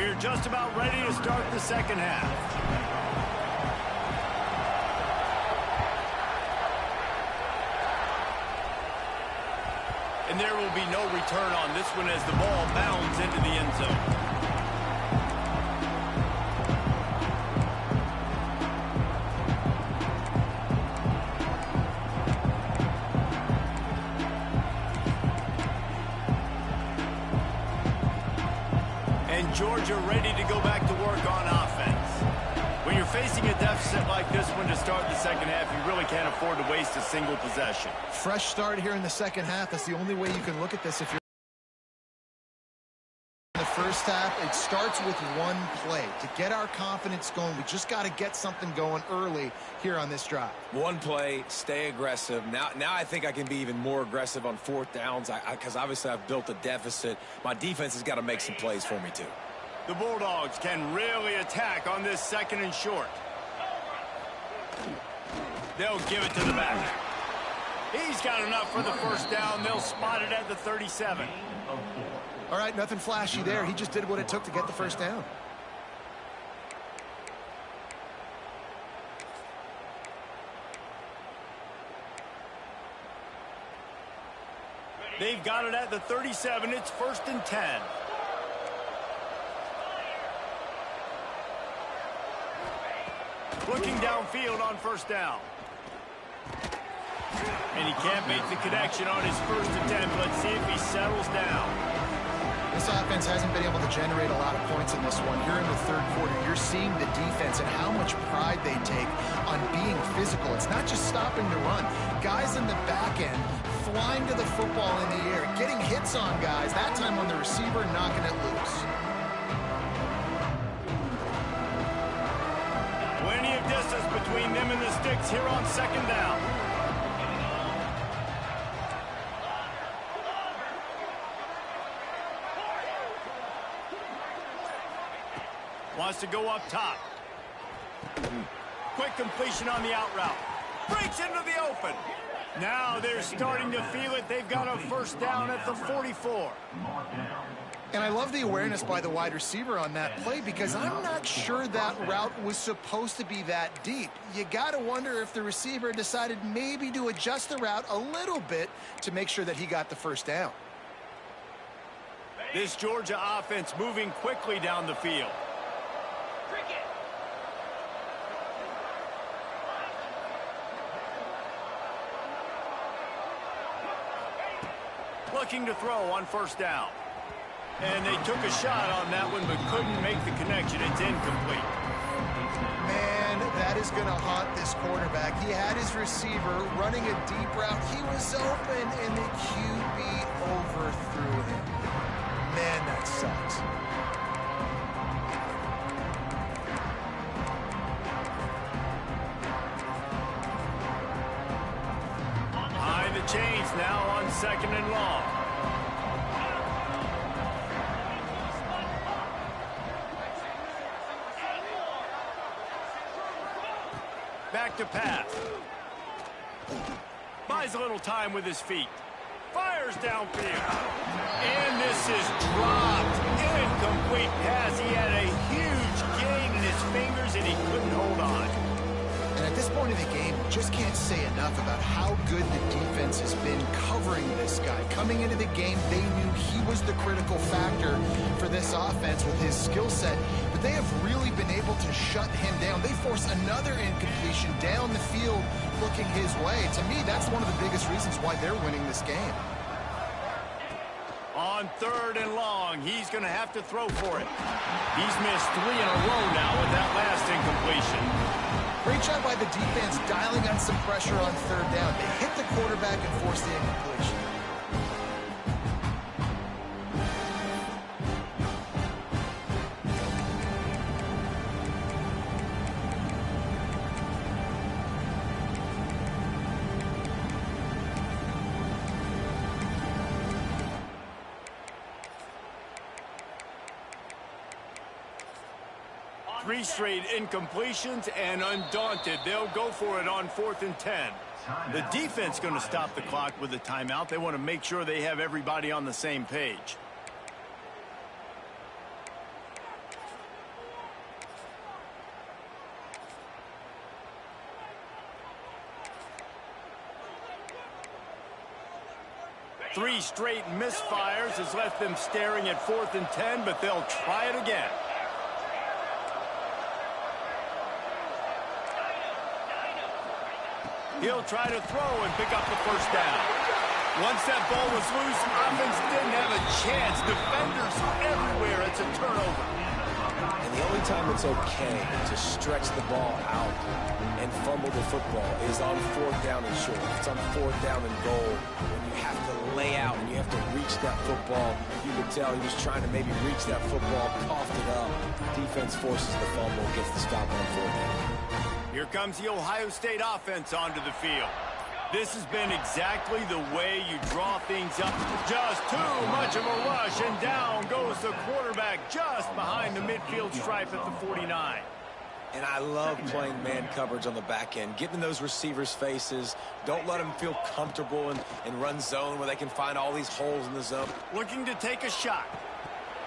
We're just about ready to start the second half. And there will be no return on this one as the ball bounds into the end zone. And Georgia ready to go back to work on offense. When you're facing a deficit like this one to start the second half, you really can't afford to waste a single possession. Fresh start here in the second half. That's the only way you can look at this. If you're in the first half, it starts with one play. To get our confidence going, we just got to get something going early here on this drive. One play, stay aggressive. Now I think I can be even more aggressive on fourth downs because obviously I've built a deficit. My defense has got to make some plays for me too. The Bulldogs can really attack on this second and short. They'll give it to the back. He's got enough for the first down. They'll spot it at the 37. All right, nothing flashy there. He just did what it took to get the first down. They've got it at the 37. It's 1st and 10. Looking downfield on first down. And he can't make the connection on his first attempt. Let's see if he settles down. This offense hasn't been able to generate a lot of points in this one. Here in the third quarter, you're seeing the defense and how much pride they take on being physical. It's not just stopping the run. Guys in the back end flying to the football in the air, getting hits on guys, that time on the receiver, knocking it loose. Plenty of distance between them and the sticks here on second down. Wants to go up top. Quick completion on the out route. Breaks into the open. Now they're starting to feel it. They've got a first down at the 44. And I love the awareness by the wide receiver on that play because I'm not sure that route was supposed to be that deep. You got to wonder if the receiver decided maybe to adjust the route a little bit to make sure that he got the first down. This Georgia offense moving quickly down the field. Looking to throw on first down. And they took a shot on that one, but couldn't make the connection. It's incomplete. Man, that is going to haunt this quarterback. He had his receiver running a deep route. He was open, and the QB overthrew him. Man, that sucks. High the chains now on second and long. Back to pass. Buys a little time with his feet. Fires downfield. And this is dropped. Incomplete pass. He had a huge gain in his fingers and he couldn't hold on. And at this point in the game, just can't say enough about how good the defense has been covering this guy. Coming into the game, they knew he was the critical factor for this offense with his skill set. But they have really been able to shut him down. They force another incompletion down the field looking his way. To me, that's one of the biggest reasons why they're winning this game. On third and long, he's going to have to throw for it. He's missed 3 in a row now with that last incompletion. Great job by the defense dialing on some pressure on third down. They hit the quarterback and forced the incompletion. 3 straight incompletions, and undaunted, they'll go for it on 4th and 10. The defense going to stop the clock with a timeout. They want to make sure they have everybody on the same page. 3 straight misfires has left them staring at 4th and 10, but they'll try it again. He'll try to throw and pick up the first down. Once that ball was loose, offense didn't have a chance. Defenders everywhere. It's a turnover. And the only time it's okay to stretch the ball out and fumble the football is on 4th down and short. It's on 4th down and goal when you have to lay out and you have to reach that football. You could tell he was trying to maybe reach that football, coughed it up. Defense forces the fumble, gets the stop on 4th down. Here comes the Ohio State offense onto the field. This has been exactly the way you draw things up. Just too much of a rush, and down goes the quarterback just behind the midfield stripe at the 49. And I love playing man coverage on the back end, getting in those receivers' faces. Don't let them feel comfortable in run zone where they can find all these holes in the zone. Looking to take a shot.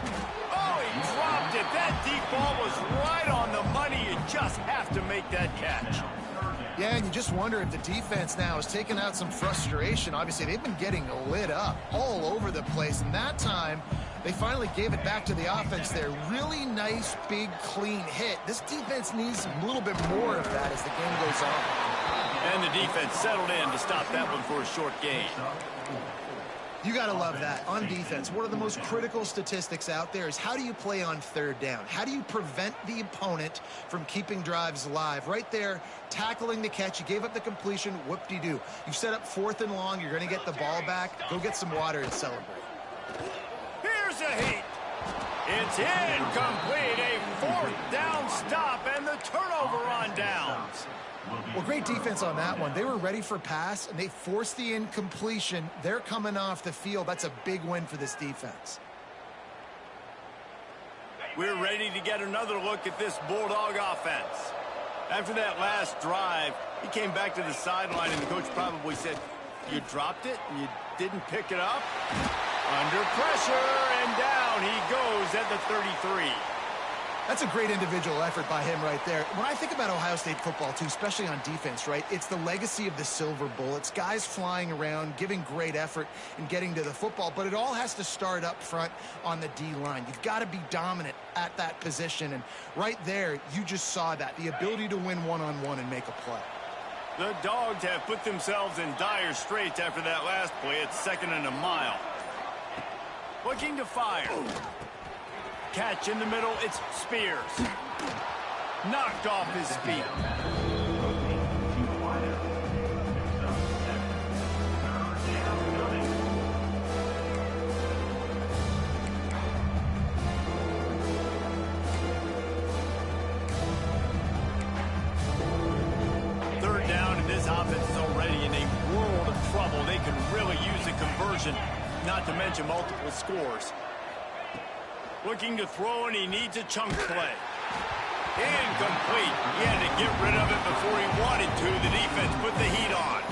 Oh, he dropped it. That deep ball was right on the money. You just have to make that catch. Yeah, and you just wonder if the defense now has taken out some frustration. Obviously, they've been getting lit up all over the place, and that time they finally gave it back to the offense there. Really nice, big, clean hit. This defense needs a little bit more of that as the game goes on. And the defense settled in to stop that one for a short gain. You got to love that. On defense, one of the most critical statistics out there is how do you play on 3rd down? How do you prevent the opponent from keeping drives alive? Right there, tackling the catch. You gave up the completion. Whoop-de-doo. You set up 4th and long. You're going to get the ball back. Go get some water and celebrate. Here's a heat. It's incomplete. A 4th down stop and the turnover on downs. Well, great defense on that one. They were ready for pass, and they forced the incompletion. They're coming off the field. That's a big win for this defense. We're ready to get another look at this Bulldog offense. After that last drive, he came back to the sideline, and the coach probably said, you dropped it, and you didn't pick it up? Under pressure, and down he goes at the 33. That's a great individual effort by him right there. When I think about Ohio State football, too, especially on defense, right, it's the legacy of the Silver Bowl. It's guys flying around, giving great effort and getting to the football, but it all has to start up front on the D-line. You've got to be dominant at that position, and right there, you just saw that, the ability to win one-on-one and make a play. The Dogs have put themselves in dire straits after that last play. It's 2nd and a mile. Looking to fire. Catch in the middle, it's Spears. Knocked off his feet. Third down, and this offense is already in a world of trouble. They can really use a conversion, not to mention multiple scores. Looking to throw, and he needs a chunk play. Incomplete. He had to get rid of it before he wanted to. The defense put the heat on.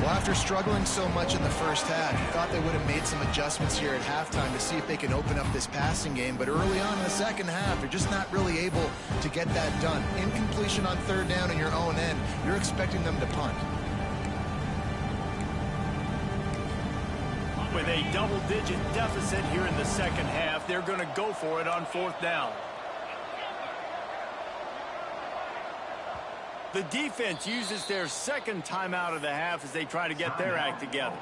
Well, after struggling so much in the first half, you thought they would have made some adjustments here at halftime to see if they can open up this passing game. But early on in the second half, they're just not really able to get that done. Incompletion on 3rd down in your own end, you're expecting them to punt. With a double-digit deficit here in the second half, they're going to go for it on 4th down. The defense uses their second timeout of the half as they try to get their act together.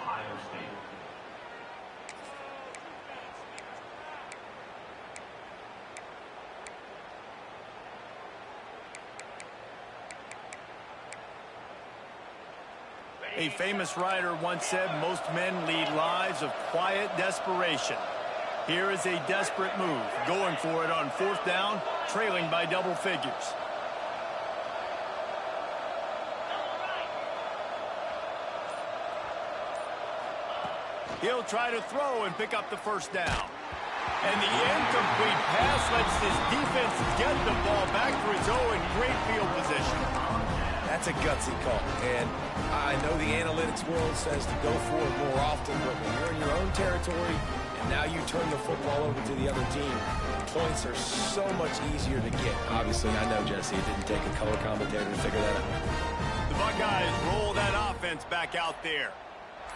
A famous writer once said, most men lead lives of quiet desperation. Here is a desperate move, going for it on 4th down, trailing by double figures. He'll try to throw and pick up the first down. And the incomplete pass lets his defense get the ball back for his own great field position. That's a gutsy call, and I know the analytics world says to go for it more often, but when you're in your own territory and now you turn the football over to the other team, points are so much easier to get. Obviously, I know, Jesse, it didn't take a color commentator to figure that out. The Buckeyes roll that offense back out there.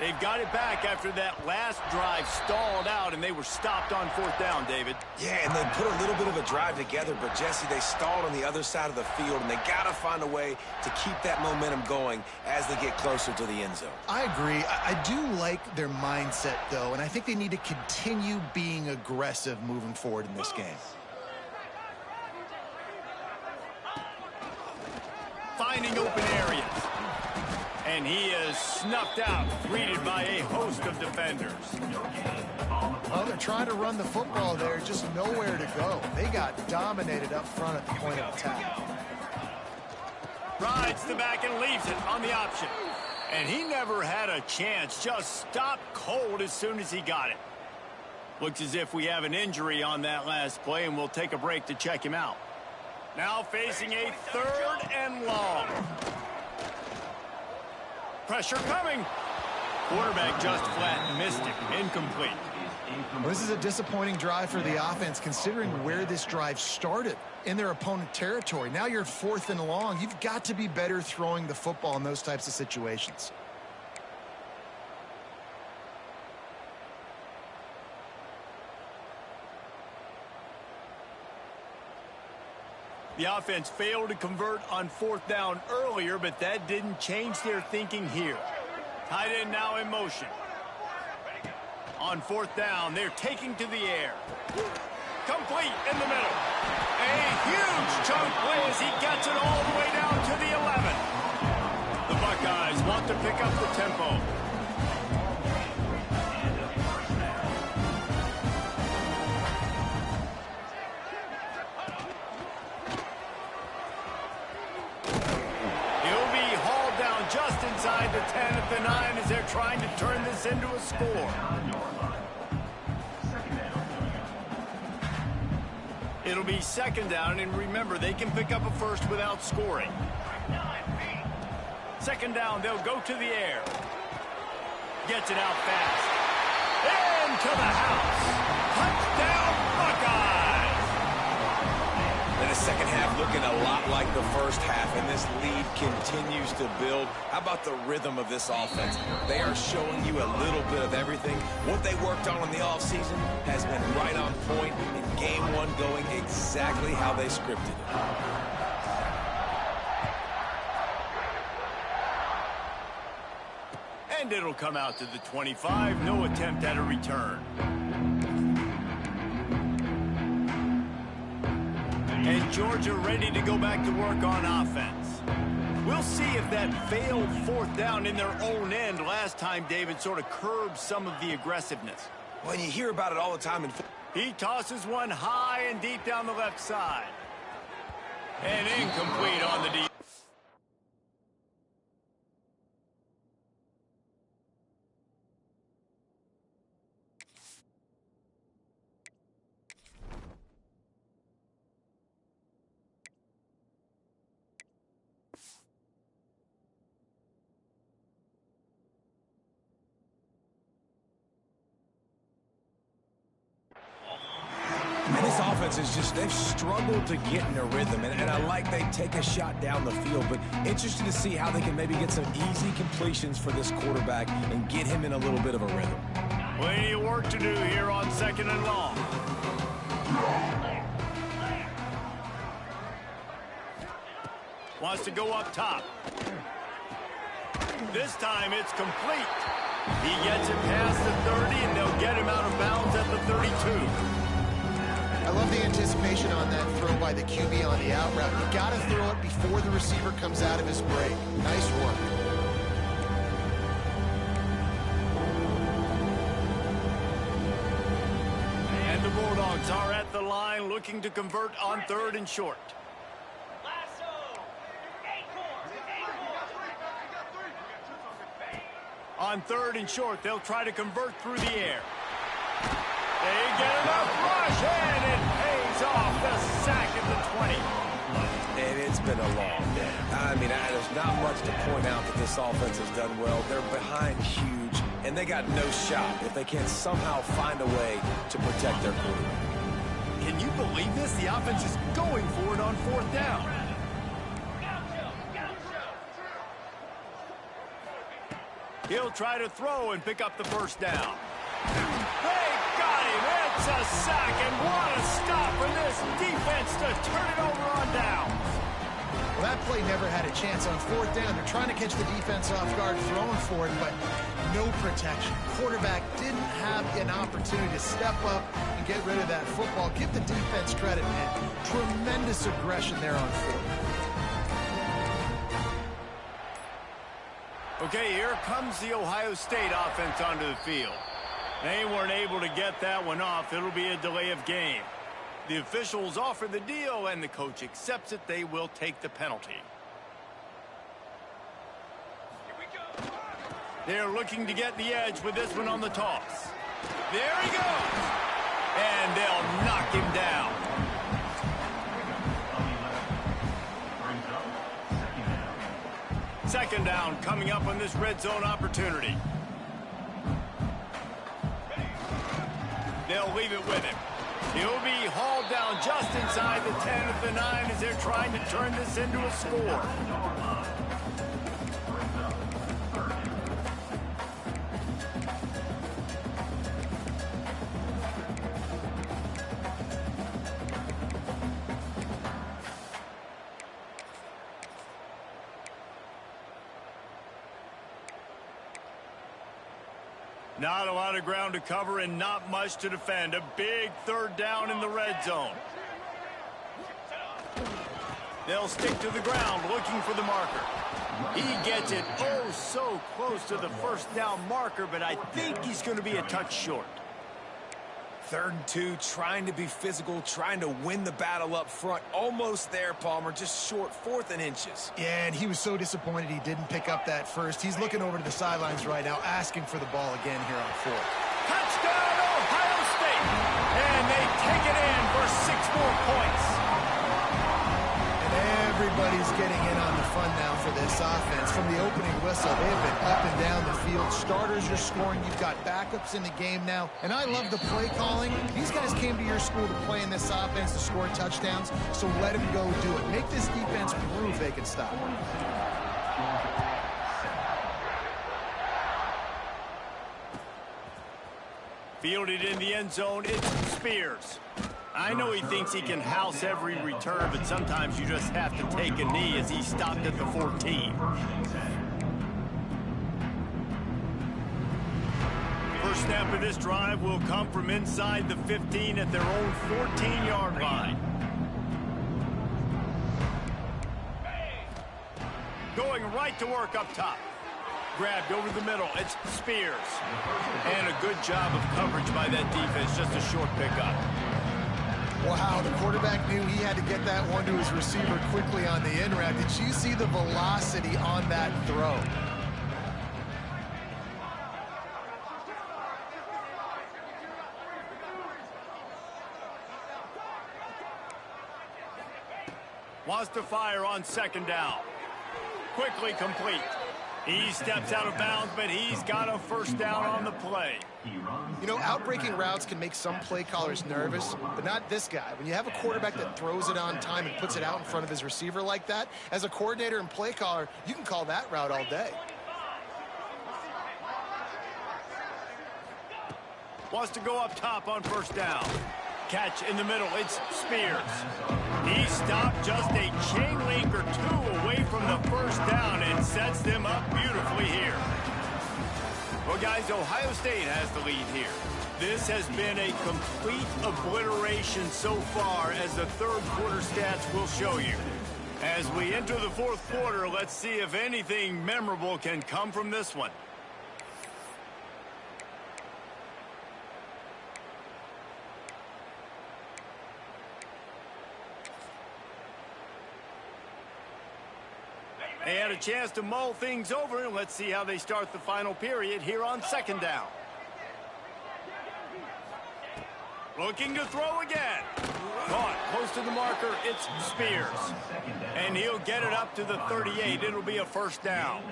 They've got it back after that last drive stalled out, and they were stopped on 4th down, David. Yeah, and they put a little bit of a drive together, but, Jesse, they stalled on the other side of the field, and they got to find a way to keep that momentum going as they get closer to the end zone. I agree. I do like their mindset, though, and I think they need to continue being aggressive moving forward in this game. Finding open areas. And he is snuffed out, greeted by a host of defenders. Well, they're trying to run the football there, just nowhere to go. They got dominated up front at the point of attack. Rides the back and leaves it on the option. And he never had a chance, just stopped cold as soon as he got it. Looks as if we have an injury on that last play, and we'll take a break to check him out. Now facing a 3rd and long. Pressure coming. Quarterback just flat missed it. Incomplete. Well, this is a disappointing drive for the offense, considering where this drive started in their opponent territory. Now you're 4th and long. You've got to be better throwing the football in those types of situations. The offense failed to convert on 4th down earlier, but that didn't change their thinking here. Tight end now in motion. On 4th down, they're taking to the air. Complete in the middle. A huge chunk play as he gets it all the way down to the 11. The Buckeyes want to pick up the tempo. Just inside the 10 at the 9 as they're trying to turn this into a score. It'll be 2nd down, and remember, they can pick up a first without scoring. 2nd down, they'll go to the air. Gets it out fast. Into the house. Touchdown, Buckeyes! And the second half looking a lot like the first half, and this lead continues to build. How about the rhythm of this offense? They are showing you a little bit of everything. What they worked on in the offseason has been right on point, and game 1 going exactly how they scripted it. And it'll come out to the 25. No attempt at a return. And Georgia ready to go back to work on offense. We'll see if that failed 4th down in their own end last time, David, sort of curbed some of the aggressiveness. Well, you hear about it all the time. He tosses one high and deep down the left side. And incomplete on the deep. And this offense is just, they've struggled to get in a rhythm, and I like they take a shot down the field, but interested to see how they can maybe get some easy completions for this quarterback and get him in a little bit of a rhythm. Plenty of work to do here on 2nd and long. Wants to go up top. This time it's complete. He gets it past the 30, and they'll get him out of bounds at the 32. I love the anticipation on that throw by the QB on the out route. You got to throw it before the receiver comes out of his break. Nice work. And the Bulldogs are at the line looking to convert on 3rd and short. On 3rd and short, they'll try to convert through the air. They get enough rush, and it pays off the sack at the 20. And it's been a long day. I mean, there's not much to point out that this offense has done well. They're behind huge, and they got no shot if they can't somehow find a way to protect their quarterback. Can you believe this? The offense is going for it on 4th down. He'll try to throw and pick up the first down. They got him. It's a sack, and what a stop for this defense to turn it over on down. Well, that play never had a chance on fourth down. They're trying to catch the defense off guard, throwing for it, but no protection. Quarterback didn't have an opportunity to step up and get rid of that football. Give the defense credit, man. Tremendous aggression there on fourth. Okay, here comes the Ohio State offense onto the field. They weren't able to get that one off. It'll be a delay of game. The officials offer the deal, and the coach accepts it. They will take the penalty. Here we go. They're looking to get the edge with this one on the toss. There he goes. And they'll knock him down. Second down coming up on this red zone opportunity. They'll leave it with him. He'll be hauled down just inside the 10 at the 9 as they're trying to turn this into a score. Not a lot of ground to cover and not much to defend. A big third down in the red zone. They'll stick to the ground looking for the marker. He gets it oh so close to the first down marker, but I think he's going to be a touch short. 3rd and 2, trying to be physical, trying to win the battle up front. Almost there, Palmer, just short, 4th and inches. Yeah, and he was so disappointed he didn't pick up that first. He's looking over to the sidelines right now, asking for the ball again here on fourth. Touchdown, Ohio State! And they take it in for 6 more points. And everybody's getting in on the fun now for this offense. From the opening whistle, they've been up and down the field. Starters are scoring. You've got backups in the game now. And I love the play calling. These guys came to your school to play in this offense to score touchdowns, so let them go do it. Make this defense prove they can stop. Fielded in the end zone, it's Spears. I know he thinks he can house every return, but sometimes you just have to take a knee as he stopped at the 14. First snap of this drive will come from inside the 15 at their own 14-yard line. Going right to work up top. Grabbed over the middle. It's Spears. And a good job of coverage by that defense. Just a short pickup. Wow, the quarterback knew he had to get that one to his receiver quickly on the in route. Did you see the velocity on that throw? Wants to fire on second down. Quickly complete. He steps out of bounds, but he's got a first down on the play. You know, outbreaking routes can make some play callers nervous, but not this guy. When you have a quarterback that throws it on time and puts it out in front of his receiver like that, as a coordinator and play caller, you can call that route all day. Wants to go up top on first down. Catch in the middle. It's Spears. He stopped just a chain link or two away from the first down and sets them up beautifully here. Well, guys, Ohio State has the lead here. This has been a complete obliteration so far, as the third quarter stats will show you. As we enter the fourth quarter, let's see if anything memorable can come from this one. They had a chance to mull things over, and let's see how they start the final period here on second down. Looking to throw again. Caught close to the marker. It's Spears. And he'll get it up to the 38. It'll be a first down.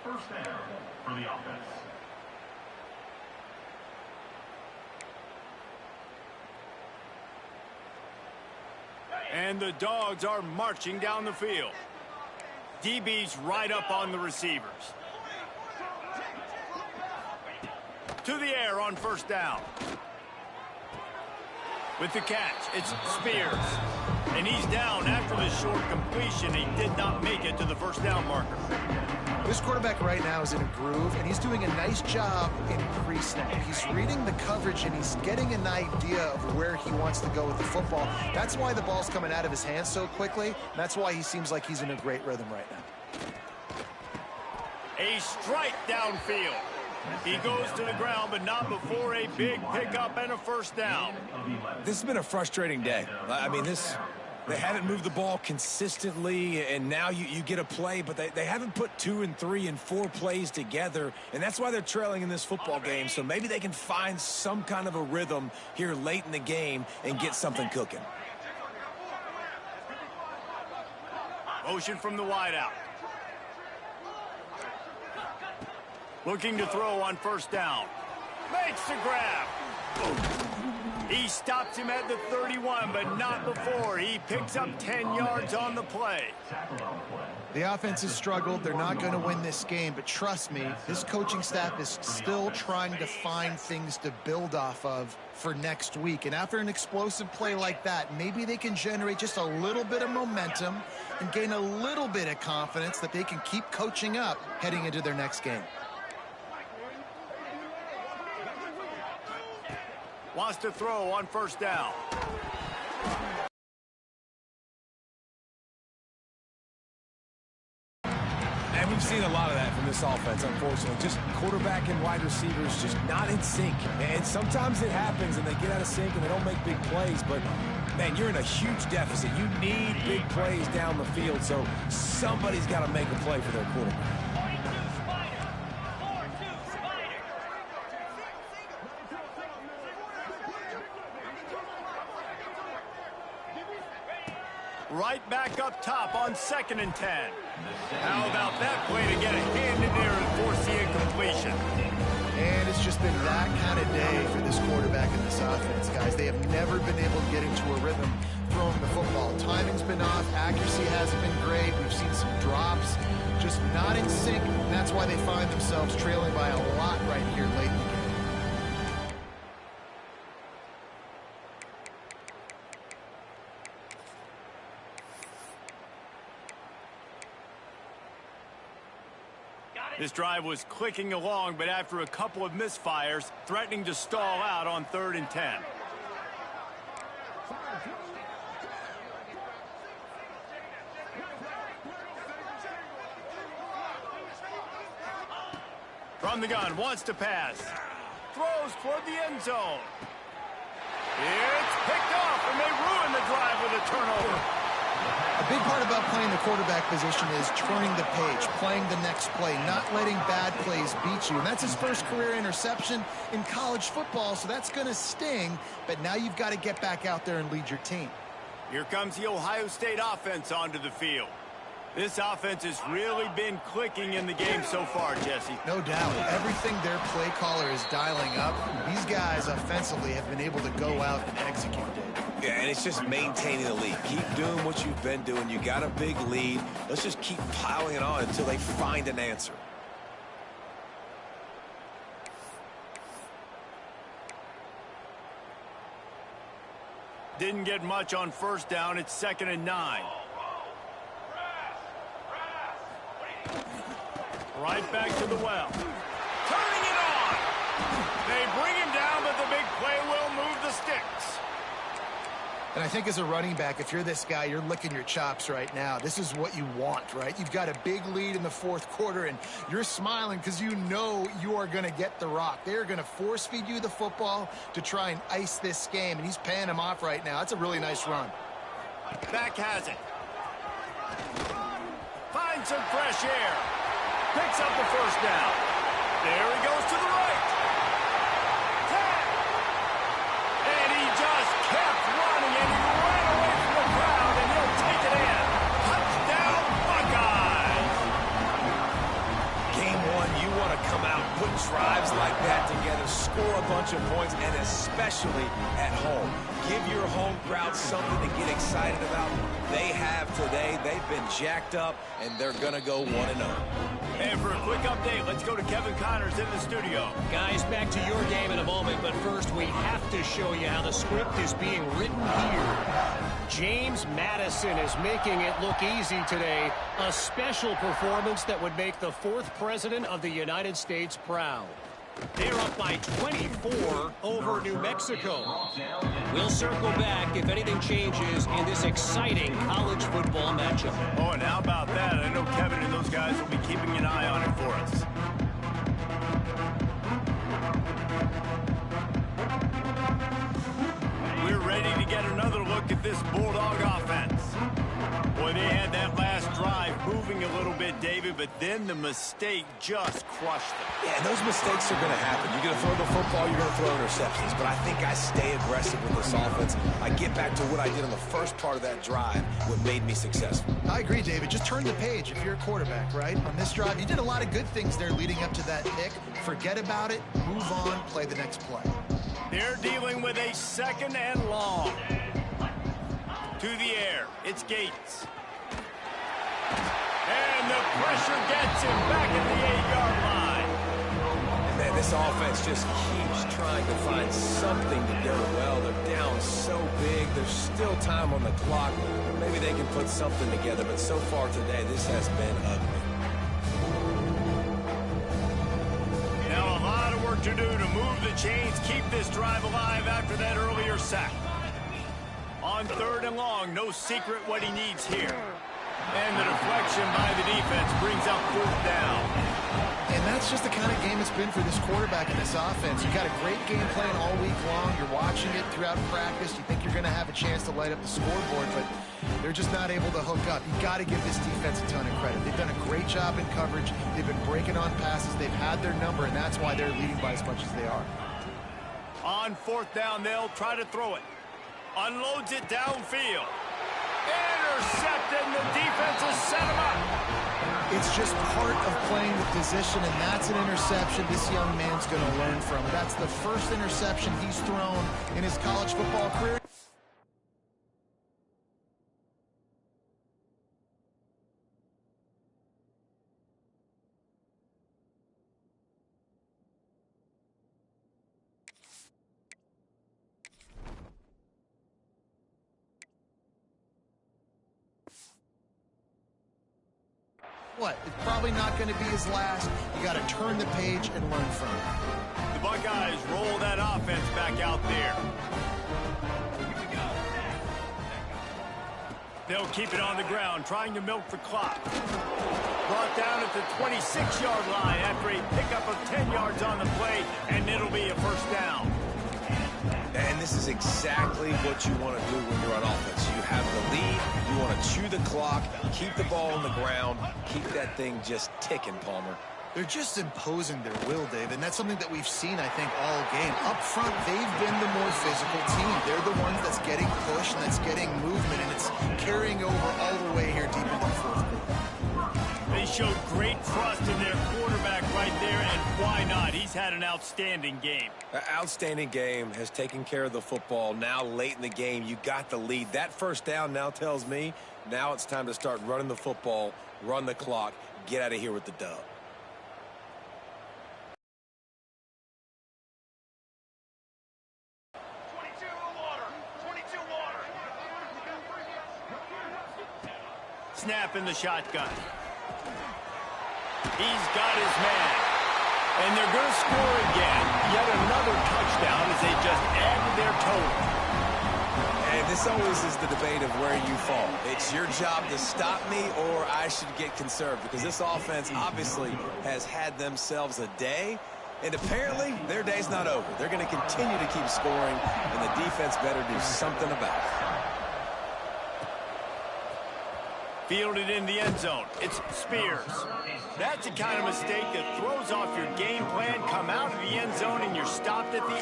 First down for the offense. And the Dogs are marching down the field. DB's right up on the receivers. To the air on first down. With the catch, it's Spears. And he's down after the short completion. He did not make it to the first down marker. This quarterback right now is in a groove, and he's doing a nice job in pre-snap. He's reading the coverage, and he's getting an idea of where he wants to go with the football. That's why the ball's coming out of his hands so quickly. That's why he seems like he's in a great rhythm right now. A strike downfield. He goes to the ground, but not before a big pickup and a first down. This has been a frustrating day. I mean, they haven't moved the ball consistently, and now you get a play, but they haven't put 2 and 3 and 4 plays together, and that's why they're trailing in this football game. So maybe they can find some kind of a rhythm here late in the game and get something cooking. Motion from the wideout. Looking to throw on first down. Makes the grab. He stops him at the 31, but not before. He picks up 10 yards on the play. The offense has struggled. They're not going to win this game, but trust me, this coaching staff is still trying to find things to build off of for next week. And after an explosive play like that, maybe they can generate just a little bit of momentum and gain a little bit of confidence that they can keep coaching up heading into their next game. Wants to throw on first down. And we've seen a lot of that from this offense, unfortunately. Just quarterback and wide receivers just not in sync. And sometimes it happens and they get out of sync and they don't make big plays. But, man, you're in a huge deficit. You need big plays down the field, so somebody's got to make a play for their quarterback. Right back up top on 2nd and 10. How about that play to get a hand in there and force the incompletion? And it's just been that kind of day for this quarterback and this offense, guys. They have never been able to get into a rhythm throwing the football. Timing's been off. Accuracy hasn't been great. We've seen some drops. Just not in sync. And that's why they find themselves trailing by a lot right here late in the game. This drive was clicking along, but after a couple of misfires, threatening to stall out on 3rd and 10. From the gun, wants to pass. Throws toward the end zone. It's picked off, and they ruin the drive with a turnover. A big part about playing the quarterback position is turning the page, playing the next play, not letting bad plays beat you. And that's his first career interception in college football, so that's going to sting. But now you've got to get back out there and lead your team. Here comes the Ohio State offense onto the field. This offense has really been clicking in the game so far, Jesse. No doubt. Everything their play caller is dialing up, these guys offensively have been able to go out and execute it. Yeah, and it's just maintaining the lead. Keep doing what you've been doing. You got a big lead. Let's just keep piling it on until they find an answer. Didn't get much on first down. It's 2nd and 9. Right back to the well. Turning it on. They bring him down, but the big play will move the sticks. And I think as a running back, if you're this guy, you're licking your chops right now. This is what you want, right? You've got a big lead in the 4th quarter, and you're smiling because you know you are going to get the rock. They're going to force feed you the football to try and ice this game, and he's paying him off right now. That's a really nice run. Back has it. Finds some fresh air. Picks up the first down. There he goes to the right. And he just kept running, and he ran away from the crowd, and he'll take it in. Touchdown, Buckeyes. Game 1, you want to come out, put drives like that together, score a bunch of points, and especially at home. give your home crowd something to get excited about. They have today. They've been jacked up, and they're going to go 1-0. And for a quick update, let's go to Kevin Connors in the studio. Guys, back to your game in a moment, but first we have to show you how the script is being written here. James Madison is making it look easy today. A special performance that would make the 4th president of the United States proud. They're up by 24 over New Mexico. We'll circle back if anything changes in this exciting college football matchup. Oh, and how about that? I know Kevin and those guys will be keeping an eye on it for us. We're ready to get another look at this Bulldog offense. Boy, they had that last drive moving a little bit, David, but then the mistake just crushed them. Yeah, and those mistakes are going to happen. You're going to throw the football, you're going to throw interceptions. But I think I stay aggressive with this offense. I get back to what I did on the first part of that drive, what made me successful. I agree, David. Just turn the page if you're a quarterback, right? On this drive, you did a lot of good things there leading up to that pick. Forget about it, move on, play the next play. They're dealing with a 2nd and long. To the air, it's Gates. And the pressure gets him back at the 8-yard line. And man, this offense just keeps trying to find something to go well. They're down so big. There's still time on the clock. Maybe they can put something together, but so far today, this has been ugly. Now a lot of work to do to move the chains, keep this drive alive after that earlier sack. On 3rd and long, no secret what he needs here. And the deflection by the defense brings up 4th down. And that's just the kind of game it's been for this quarterback and this offense. You got a great game plan all week long. You're watching it throughout practice. You think you're going to have a chance to light up the scoreboard, but they're just not able to hook up. You got to give this defense a ton of credit. They've done a great job in coverage. They've been breaking on passes. They've had their number, and that's why they're leading by as much as they are. On 4th down, they'll try to throw it. Unloads it downfield. Intercepted, and the defense has set him up. It's just part of playing the position, and that's an interception this young man's going to learn from. That's the first interception he's thrown in his college football career. What? It's probably not going to be his last. You got to turn the page and learn from it. The Buckeyes roll that offense back out there. They'll keep it on the ground, trying to milk the clock. Brought down at the 26-yard line after a pickup of 10 yards on the play, and it'll be a 1st down. And this is exactly what you want to do when you're on offense. You have the lead, you want to chew the clock, keep the ball on the ground, keep that thing just ticking, Palmer. They're just imposing their will, Dave, and that's something that we've seen, I think, all game. Up front, they've been the more physical team. They're the ones that's getting pushed and that's getting movement, and it's carrying over all the way here deep into the 4th quarter. They showed great trust in their quarterback right there, and why not? He's had an outstanding game. An outstanding game, has taken care of the football. Now late in the game, you got the lead. That 1st down now tells me now it's time to start running the football, run the clock, get out of here with the dub. Snap in the shotgun. He's got his man. And they're going to score again. Yet another touchdown as they just added their total. And this always is the debate of where you fall. It's your job to stop me or I should get conserved, because this offense obviously has had themselves a day, and apparently their day's not over. They're going to continue to keep scoring, and the defense better do something about it. Fielded in the end zone. It's Spears. That's the kind of mistake that throws off your game plan. Come out of the end zone and you're stopped at the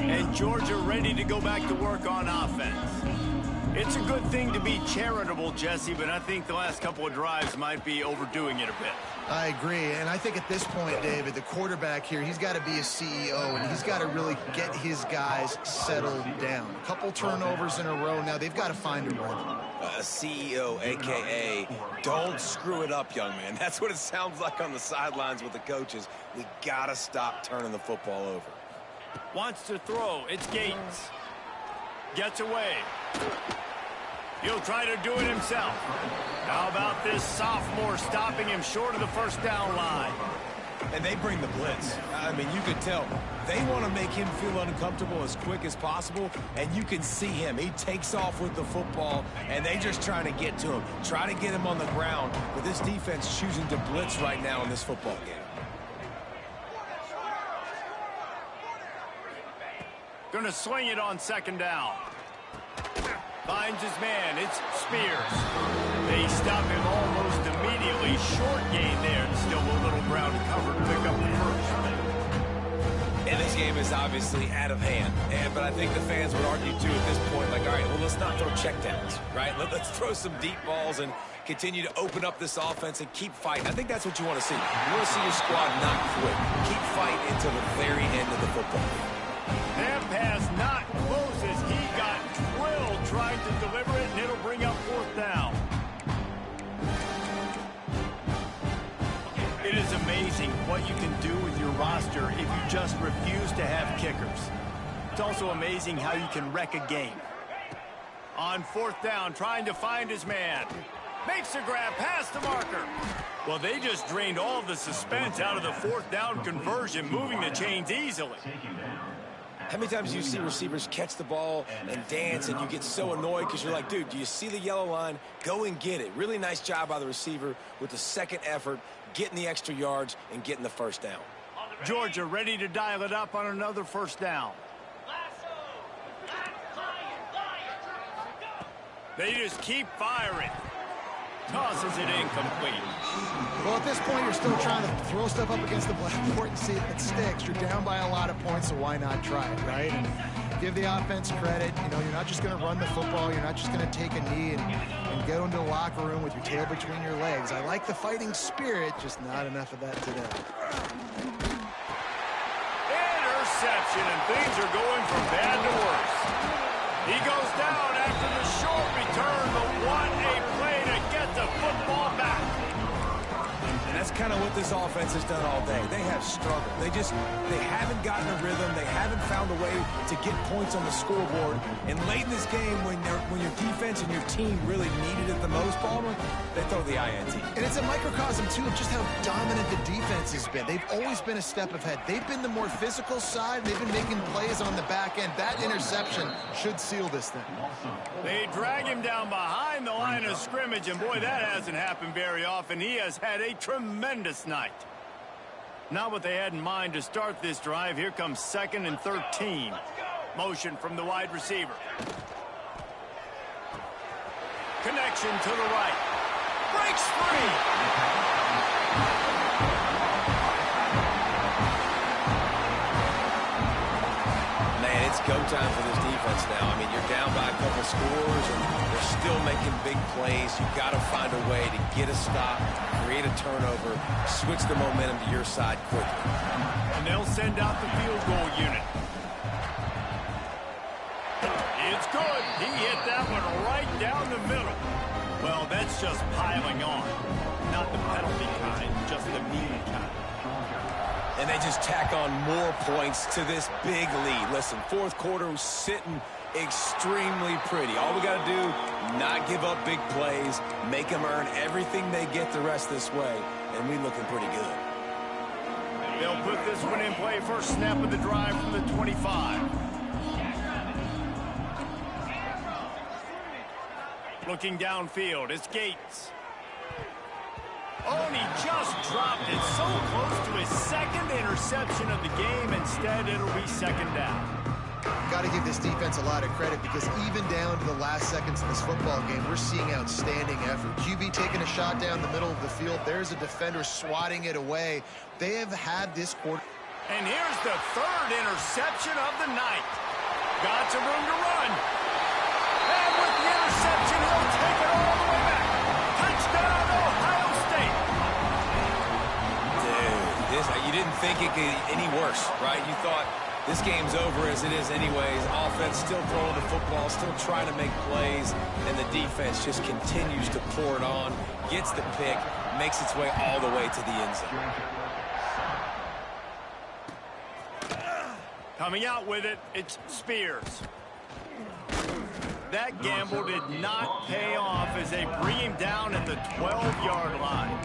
8. And Georgia ready to go back to work on offense. It's a good thing to be charitable, Jesse, but I think the last couple of drives might be overdoing it a bit. I agree, and I think at this point, David, the quarterback here, he's got to be a CEO, and he's got to really get his guys settled down. A couple turnovers in a row now. They've got to find a rhythm. A CEO, a.k.a. don't screw it up, young man. That's what it sounds like on the sidelines with the coaches. We got to stop turning the football over. Wants to throw. It's Gates. Gets away. He'll try to do it himself. How about this sophomore stopping him short of the first down line? And they bring the blitz. I mean, you could tell. They want to make him feel uncomfortable as quick as possible, and you can see him. He takes off with the football, and they just trying to get to him, try to get him on the ground. But this defense choosing to blitz right now in this football game. Going to swing it on second down. Finds his man. It's Spears. They stop him almost immediately. Short gain there. And still a little ground covered. Pick up the first. And this game is obviously out of hand. But I think the fans would argue, too, at this point, like, all right, well, let's not throw checkdowns, right? Let's throw some deep balls and continue to open up this offense and keep fighting. I think that's what you want to see. You want to see your squad not quit. Keep fighting until the very end of the football game. That pass not close as he got drilled trying to deliver it, and it'll bring up fourth down. It is amazing what you can do with your roster if you just refuse to have kickers. It's also amazing how you can wreck a game. On fourth down, trying to find his man. Makes a grab past the marker. Well, they just drained all of the suspense out of the fourth down conversion, moving the chains easily. How many times do you see receivers catch the ball and dance and you get so annoyed because you're like, dude, do you see the yellow line? Go and get it. Really nice job by the receiver with the second effort, getting the extra yards and getting the first down. Georgia ready to dial it up on another first down. They just keep firing. Tosses it incomplete. Well, at this point, you're still trying to throw stuff up against the blackboard and see if it sticks. You're down by a lot of points, so why not try it, right? And give the offense credit. You know, you're not just going to run the football. You're not just going to take a knee and go into the locker room with your tail between your legs. I like the fighting spirit, just not enough of that today. Interception, and things are going from bad to worse. He goes down after the short return, but what a play to get the football back. And that's kind of what this offense has done all day. They have struggled. They haven't gotten a rhythm. They haven't found a way to get points on the scoreboard. And late in this game, when your defense and your team really needed it the most, Palmer, they throw the INT. And it's a microcosm, too, of just how dominant the defense has been. They've always been a step ahead. They've been the more physical side. They've been making plays on the back end. That interception should seal this thing. They drag him down behind the line of scrimmage, and boy, that hasn't happened very often. He has had a tremendous night. Not what they had in mind to start this drive. Here comes 2nd and 13. Motion from the wide receiver. Connection to the right. Breaks free. Man, it's go time for this defense now. I mean, you're down by a couple scores, and they're still making big plays. You've got to find a way to get a stop, create a turnover, switch the momentum to your side quickly. And they'll send out the field goal unit. It's good. He hit that one right down the middle. Well, that's just piling on. Not the penalty kind, just the mean kind. And they just tack on more points to this big lead. Listen, fourth quarter was sitting extremely pretty. All we got to do, not give up big plays, make them earn everything they get the rest this way, and we looking pretty good. They'll put this one in play. First snap of the drive from the 25. Looking downfield, it's Gates. Oh, and he just dropped it so close to his second interception of the game. Instead, it'll be second down. Got to give this defense a lot of credit because even down to the last seconds of this football game, we're seeing outstanding effort. QB taking a shot down the middle of the field. There's a defender swatting it away. They have had this quarter. And here's the third interception of the night. Got some room to run. And with the interception, is. You didn't think it could get any worse, right? You thought this game's over as it is anyways. Offense still throwing the football, still trying to make plays, and the defense just continues to pour it on, gets the pick, makes its way all the way to the end zone. Coming out with it, it's Spears. That gamble did not pay off as they bring him down at the 12-yard line.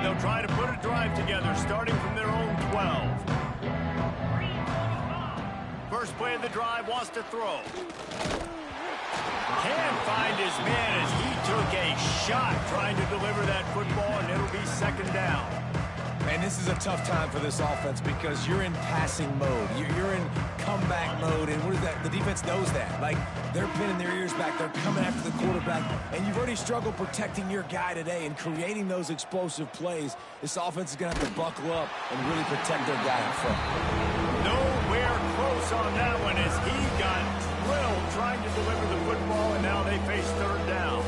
They'll try to put a drive together, starting from their own 12. First play of the drive, wants to throw. Can't find his man as he took a shot trying to deliver that football, and it'll be second down. And this is a tough time for this offense because you're in passing mode. You're in comeback mode, and what is that? The defense knows that. Like, they're pinning their ears back. They're coming after the quarterback, and you've already struggled protecting your guy today and creating those explosive plays. This offense is going to have to buckle up and really protect their guy in front. Nowhere close on that one as he got drilled trying to deliver the football, and now they face third down.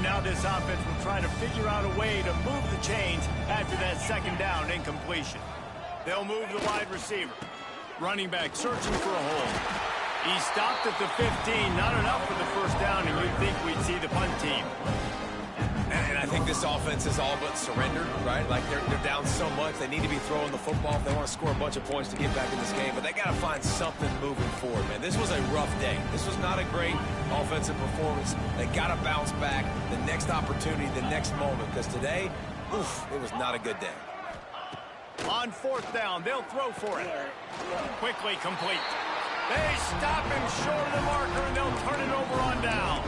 Now this offense will try to figure out a way to move the chains after that second down incompletion. They'll move the wide receiver. Running back searching for a hole. He stopped at the 15. Not enough for the first down, and you'd think we'd see the punt team. And I think this offense is all but surrendered, right? Like, they're down so much. They need to be throwing the football if they want to score a bunch of points to get back in this game. But they got to find something moving forward, man. This was a rough day. This was not a great offensive performance. They got to bounce back the next opportunity, the next moment. Because today, oof, it was not a good day. On fourth down, they'll throw for it. Quickly complete. They stop him short of the marker, and they'll turn it over on downs.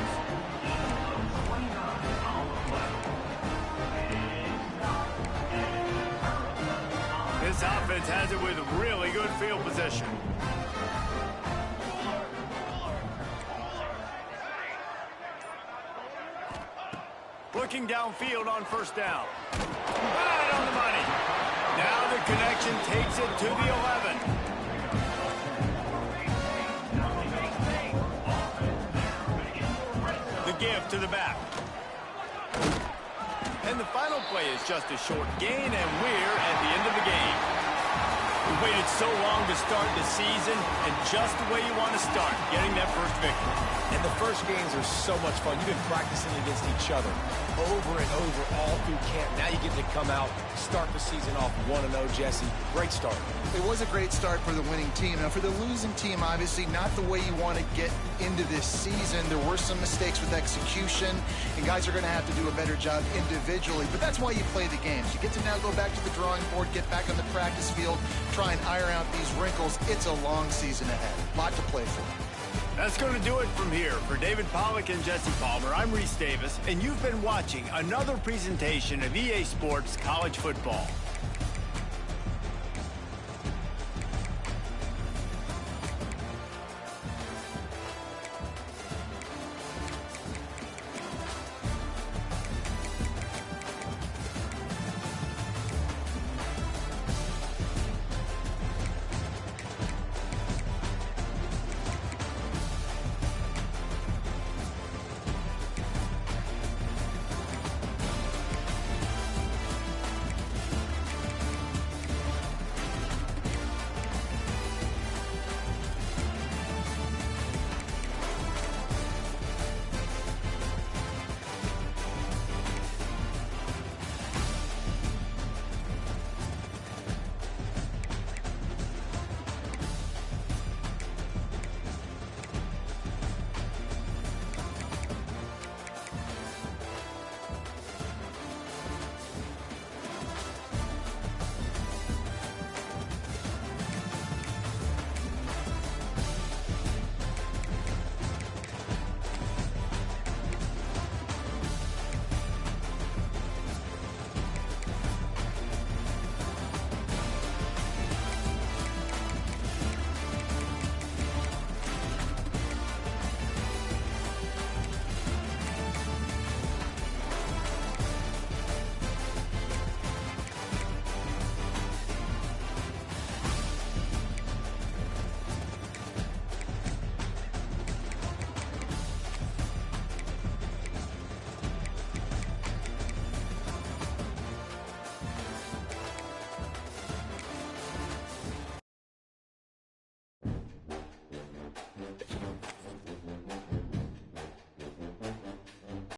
This offense has it with really good field position. Looking downfield on first down. Right on the money. Now the connection takes it to the 11. The give to the back. And the final play is just a short gain, and we're at the end of the game. We waited so long to start the season, and just the way you want to start, getting that first victory. And the first games are so much fun. You've been practicing against each other over and over all through camp. Now you get to come out, start the season off 1-0, Jesse. Great start. It was a great start for the winning team. Now, for the losing team, obviously not the way you want to get into this season. There were some mistakes with execution, and guys are going to have to do a better job individually. But that's why you play the games. You get to now go back to the drawing board, get back on the practice field, try and iron out these wrinkles. It's a long season ahead. A lot to play for. That's going to do it from here. For David Pollack and Jesse Palmer, I'm Reese Davis, and you've been watching another presentation of EA Sports College Football.